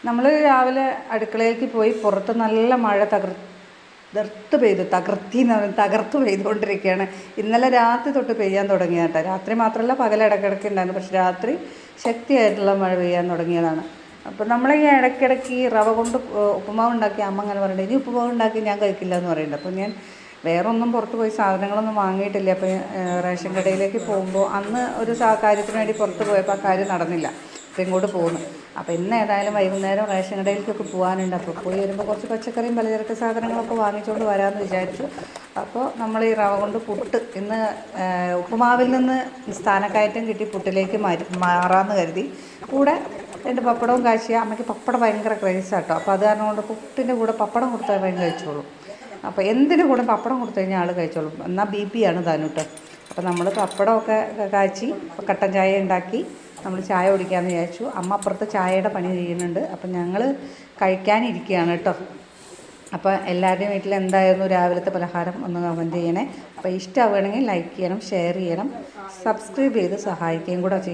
നമ്മൾ രാവിലെ അടുക്കളയിലേക്ക് പോയി പുറത്ത് നല്ല മഴ തകർത്ത് പെയ്തുകൊണ്ടിരിക്കുകയാണ്. ഇന്നലെ രാത്രി തൊട്ട് പെയ്യാൻ തുടങ്ങിയാട്ടോ. രാത്രി മാത്രമല്ല പകൽ ഇടയ്ക്കിടയ്ക്ക് ഉണ്ടായിരുന്നു, പക്ഷെ രാത്രി ശക്തിയായിട്ടുള്ള മഴ പെയ്യാൻ തുടങ്ങിയതാണ്. അപ്പോൾ നമ്മൾ ഈ ഇടയ്ക്കിടയ്ക്ക് ഈ റവ കൊണ്ട് ഉപ്പുമാവ് ഉണ്ടാക്കി അമ്മ അങ്ങനെ പറയുന്നത്, ഇനി ഉപ്പുമാവ് ഉണ്ടാക്കി ഞാൻ കഴിക്കില്ല എന്ന് പറയുന്നുണ്ട്. അപ്പോൾ ഞാൻ വേറെ ഒന്നും പുറത്ത് പോയി സാധനങ്ങളൊന്നും വാങ്ങിയിട്ടില്ല. അപ്പോൾ റേഷൻ കടയിലേക്ക് പോകുമ്പോൾ അന്ന് ഒരു കാര്യത്തിന് വേണ്ടി പുറത്ത് പോയപ്പോൾ ആ കാര്യം നടന്നില്ല. അപ്പോൾ ഇങ്ങോട്ട് പോകുന്നു. അപ്പോൾ ഇന്ന് ഏതായാലും വൈകുന്നേരം റേഷൻ കടയിലേക്കൊക്കെ പോകാനുണ്ട്. അപ്പോൾ പോയി വരുമ്പോൾ കുറച്ച് പച്ചക്കറിയും പലചരക്ക് സാധനങ്ങളൊക്കെ വാങ്ങിച്ചുകൊണ്ട് വരാമെന്ന് വിചാരിച്ചു. അപ്പോൾ നമ്മൾ ഈ റവ കൊണ്ട് പുട്ട് ഇന്ന് ഉപ്പുമാവിൽ നിന്ന് സ്ഥാനക്കയറ്റം കിട്ടി പുട്ടിലേക്ക് മാറാമെന്ന് കരുതി. കൂടെ എൻ്റെ പപ്പടവും കാച്ചിയ അമ്മയ്ക്ക് പപ്പടം ഭയങ്കര ക്രേസാട്ടോ. അപ്പോൾ അത് കാരണം കൊണ്ട് പുട്ടിൻ്റെ കൂടെ പപ്പടം കൊടുത്താൽ വേഗം കഴിച്ചോളൂ. അപ്പോൾ എന്തിനു കൂടെ പപ്പടം കൊടുത്തു കഴിഞ്ഞാൽ ആൾ കഴിച്ചോളും. എന്നാൽ BP ആണ് താനുട്ടോ. അപ്പോൾ നമ്മൾ പപ്പടമൊക്കെ കാച്ചി കട്ടൻ ചായ ഉണ്ടാക്കി നമ്മൾ ചായ കുടിക്കാമെന്ന് വിചാരിച്ചു. അമ്മ അപ്പുറത്ത് ചായയുടെ പണി ചെയ്യുന്നുണ്ട്. അപ്പം ഞങ്ങൾ കഴിക്കാനിരിക്കുകയാണ് കേട്ടോ. അപ്പോൾ എല്ലാവരുടെയും വീട്ടിൽ എന്തായിരുന്നു രാവിലത്തെ പലഹാരം ഒന്ന് കമൻറ്റ് ചെയ്യണേ. അപ്പോൾ ഇഷ്ടമാവുകയാണെങ്കിൽ ലൈക്ക് ചെയ്യണം, ഷെയർ ചെയ്യണം, സബ്സ്ക്രൈബ് ചെയ്ത് സഹായിക്കുകയും കൂടെ ചെയ്യണം.